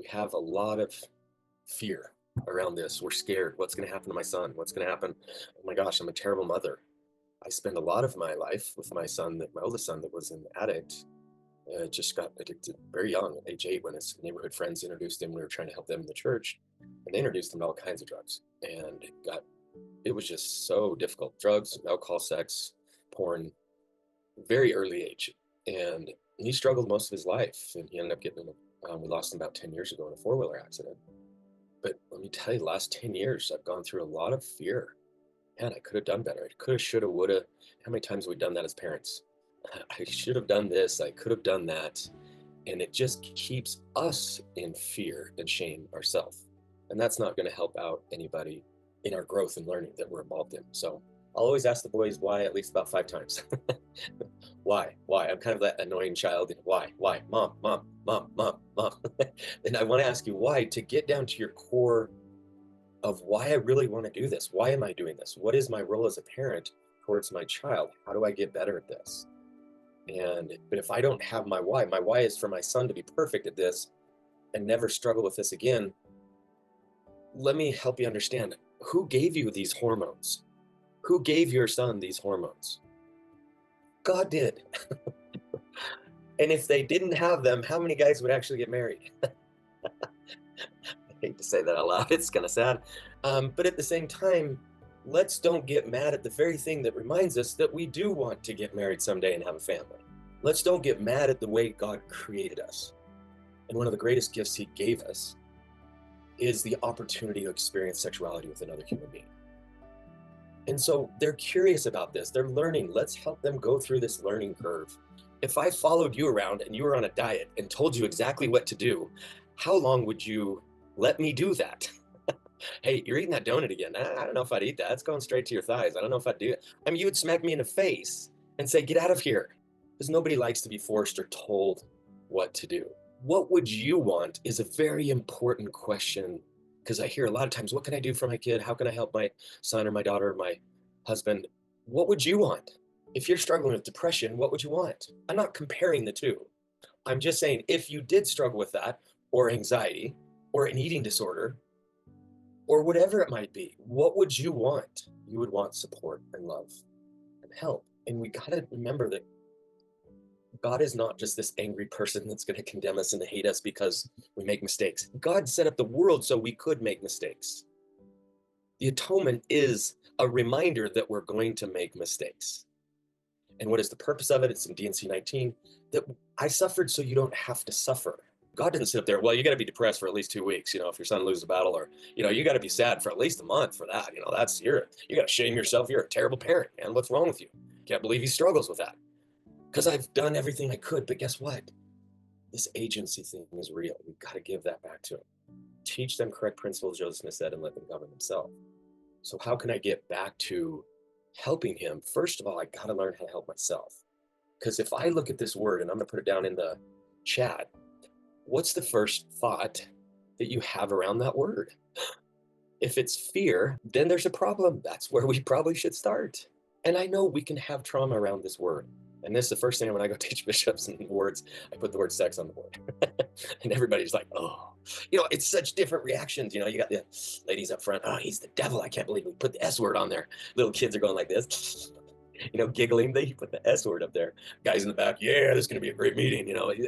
have a lot of fear around this. We're scared. What's going to happen to my son? What's going to happen? Oh my gosh, I'm a terrible mother. I spend a lot of my life with my son, my oldest son, that was an addict. Just got addicted very young, at age 8, when his neighborhood friends introduced him. We were trying to help them in the church, and they introduced him to all kinds of drugs. And it was just so difficult. Drugs, alcohol, sex, porn, very early age. And he struggled most of his life, and he ended up getting we lost him about 10 years ago in a four-wheeler accident. But let me tell you, the last 10 years, I've gone through a lot of fear. Man, I could have done better. I could have, should have, would have. How many times have we done that as parents? I should have done this. I could have done that. And it just keeps us in fear and shame ourselves. And that's not going to help out anybody in our growth and learning that we're involved in. So I'll always ask the boys why at least about 5 times. Why? I'm kind of that annoying child. Why? Mom. And I want to ask you why, to get down to your core of why I really want to do this. Why am I doing this? What is my role as a parent towards my child? How do I get better at this? But if I don't have my why is for my son to be perfect at this and never struggle with this again. Let me help you understand. Who gave you these hormones? Who gave your son these hormones? God did. And if they didn't have them, how many guys would actually get married? I hate to say that out loud. It's kind of sad. But at the same time, let's don't get mad at the very thing that reminds us that we do want to get married someday and have a family. Let's don't get mad at the way God created us. And one of the greatest gifts he gave us is the opportunity to experience sexuality with another human being. And so they're curious about this. They're learning. Let's help them go through this learning curve. If I followed you around and you were on a diet and told you exactly what to do, how long would you let me do that? Hey, you're eating that donut again. I don't know if I'd eat that. It's going straight to your thighs. I don't know if I'd do it. I mean, you would smack me in the face and say, get out of here. Because nobody likes to be forced or told what to do. What would you want is a very important question, because I hear a lot of times, what can I do for my kid? How can I help my son or my daughter or my husband? What would you want? If you're struggling with depression, what would you want? I'm not comparing the two. I'm just saying, if you did struggle with that, or anxiety, or an eating disorder, or whatever it might be, what would you want? You would want support and love and help. And we got to remember that God is not just this angry person that's going to condemn us and hate us because we make mistakes. God set up the world so we could make mistakes. The atonement is a reminder that we're going to make mistakes. And what is the purpose of it? It's in D&C 19, that I suffered so you don't have to suffer. God didn't sit up there, well, you got to be depressed for at least 2 weeks, if your son loses a battle, or, you got to be sad for at least a month for that. You got to shame yourself. You're a terrible parent, man. What's wrong with you? Can't believe he struggles with that. Because I've done everything I could, but guess what? This agency thing is real. We've got to give that back to him. Teach them correct principles, Joseph said, and let them govern themselves. So how can I get back to helping him? First of all, I got to learn how to help myself. Because if I look at this word, and I'm going to put it down in the chat, what's the first thought that you have around that word? If it's fear, then there's a problem. That's where we probably should start. And I know we can have trauma around this word. And this is the first thing when I go teach bishops and words, I put the word sex on the board. And everybody's like, oh, it's such different reactions. You got the ladies up front. Oh, he's the devil. I can't believe we put the S word on there. Little kids are going like this, giggling. They put the S word up there. Guys in the back, yeah, this is going to be a great meeting.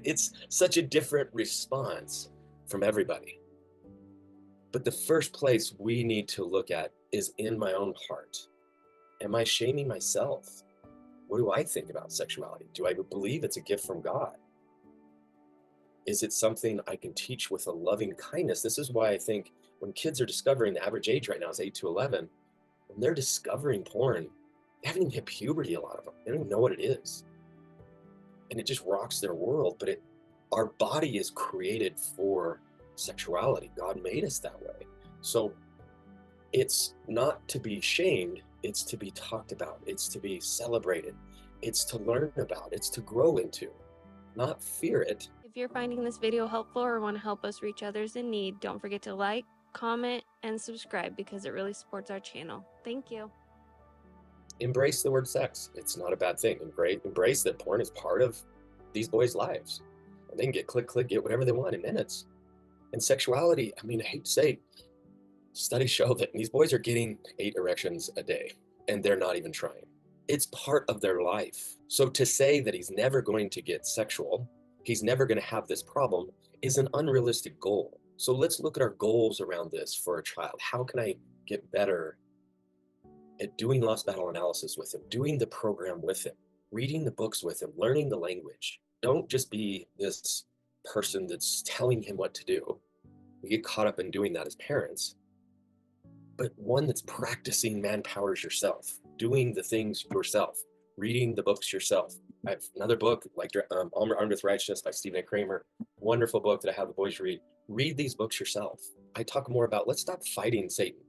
It's such a different response from everybody. But the first place we need to look at is in my own heart. Am I shaming myself? What do I think about sexuality? Do I believe it's a gift from God? Is it something I can teach with a loving kindness? This is why I think when kids are discovering, the average age right now is 8 to 11, when they're discovering porn, they haven't even hit puberty, a lot of them. They don't even know what it is. And it just rocks their world. But our body is created for sexuality. God made us that way. So it's not to be shamed. It's to be talked about. It's to be celebrated. It's to learn about. It's to grow into, not fear it. If you're finding this video helpful or want to help us reach others in need, don't forget to like, comment, and subscribe because it really supports our channel. Thank you. Embrace the word sex. It's not a bad thing. Embrace that porn is part of these boys' lives. And they can get click, get whatever they want in minutes. And sexuality, I mean, I hate to say, studies show that these boys are getting 8 erections a day and they're not even trying. It's part of their life. So to say that he's never going to get sexual, he's never going to have this problem, is an unrealistic goal. So let's look at our goals around this for a child. How can I get better at doing lost battle analysis with him, doing the program with him, reading the books with him, learning the language? Don't just be this person that's telling him what to do. We get caught up in doing that as parents, but one that's practicing manpowers yourself, doing the things yourself, reading the books yourself. I have another book like Armed with Righteousness by Stephen A. Kramer, wonderful book that I have the boys read. Read these books yourself. I talk more about let's stop fighting Satan,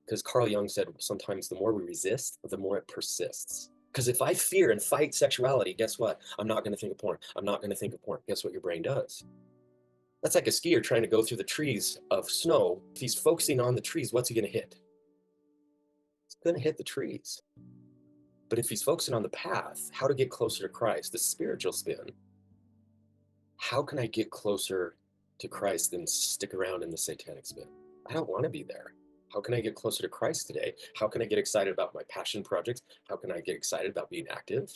because Carl Jung said sometimes the more we resist, the more it persists. Because if I fear and fight sexuality, guess what? I'm not going to think of porn. I'm not going to think of porn. Guess what your brain does? That's like a skier trying to go through the trees of snow. If he's focusing on the trees, what's he going to hit? He's going to hit the trees. But if he's focusing on the path, how to get closer to Christ, the spiritual spin, how can I get closer to Christ than stick around in the satanic spin? I don't want to be there. How can I get closer to Christ today? How can I get excited about my passion projects? How can I get excited about being active?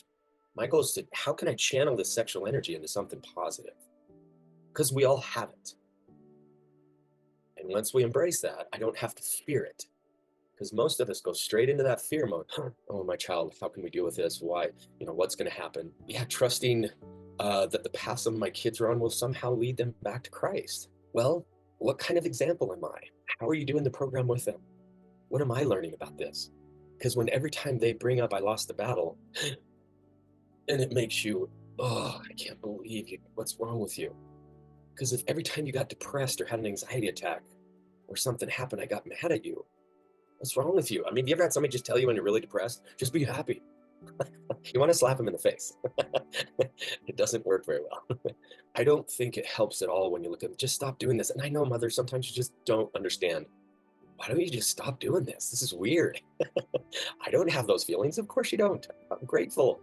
My goal is to, how can I channel this sexual energy into something positive? Because we all have it. And once we embrace that, I don't have to fear it. Because most of us go straight into that fear mode. Oh, my child, how can we deal with this? Why? What's going to happen? Yeah, trusting that the path some of my kids are on will somehow lead them back to Christ. Well, what kind of example am I? How are you doing the program with them? What am I learning about this? Because when every time they bring up, I lost the battle, and it makes you, oh, I can't believe you. What's wrong with you? Because if every time you got depressed or had an anxiety attack or something happened, I got mad at you. What's wrong with you? I mean, have you ever had somebody just tell you when you're really depressed, just be happy? You want to slap them in the face. It doesn't work very well. I don't think it helps at all when you look at them. Just stop doing this. And I know, mother, sometimes you just don't understand. Why don't you just stop doing this? This is weird. I don't have those feelings. Of course you don't. I'm grateful.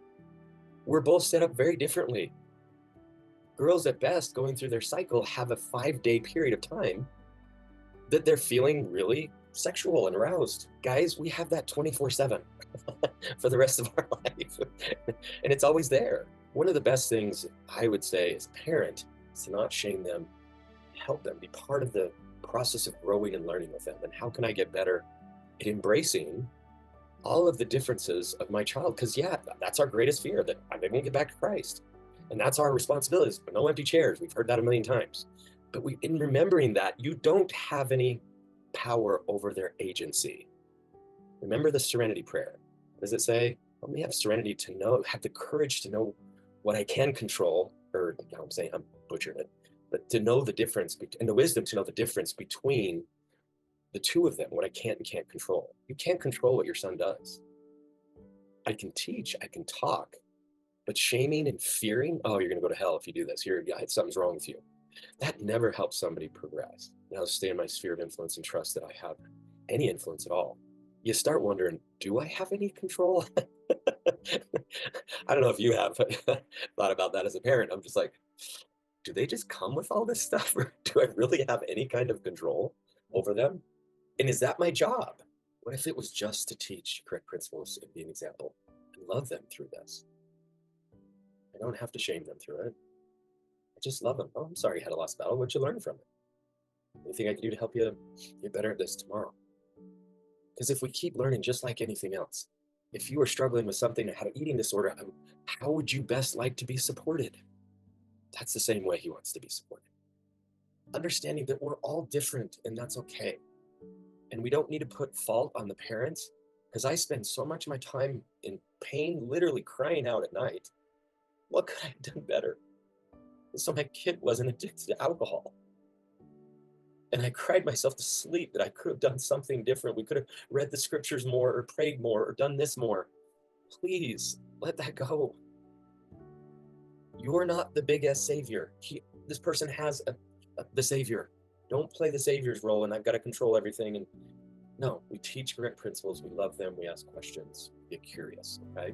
We're both set up very differently. Girls at best going through their cycle have a 5-day period of time that they're feeling really sexual and aroused. Guys, we have that 24/7 for the rest of our life. And it's always there. One of the best things I would say as a parent is to not shame them, help them, be part of the process of growing and learning with them. And how can I get better at embracing all of the differences of my child? Because yeah, that's our greatest fear, that they won't get back to Christ. And that's our responsibility. No empty chairs. We've heard that a million times. But in remembering that, you don't have any power over their agency. Remember the serenity prayer. What does it say? Let me have serenity to know, have the courage to know what I can control, or I'm saying I'm butchering it, but to know the difference, and the wisdom to know the difference between the two of them, what I can and can't control. You can't control what your son does. I can teach, I can talk, but shaming and fearing, oh, you're going to go to hell if you do this. Something's wrong with you. That never helps somebody progress. Now stay in my sphere of influence and trust that I have any influence at all. You start wondering, do I have any control? I don't know if you have thought about that as a parent. I'm just like, do they just come with all this stuff? Or do I really have any kind of control over them? And is that my job? What if it was just to teach correct principles and be an example and love them through this? I don't have to shame them through it. I just love them. Oh, I'm sorry you had a lost battle. What'd you learn from it? Anything I can do to help you get better at this tomorrow? Because if we keep learning just like anything else, if you are struggling with something, had an eating disorder, how would you best like to be supported? That's the same way he wants to be supported. Understanding that we're all different and that's okay. And we don't need to put fault on the parents, because I spend so much of my time in pain, literally crying out at night. What could I have done better? So my kid wasn't addicted to alcohol. And I cried myself to sleep that I could have done something different. We could have read the scriptures more or prayed more or done this more. Please let that go. You're not the big S savior. This person has the savior. Don't play the savior's role and I've got to control everything. And no, we teach correct principles. We love them. We ask questions. Get curious, okay?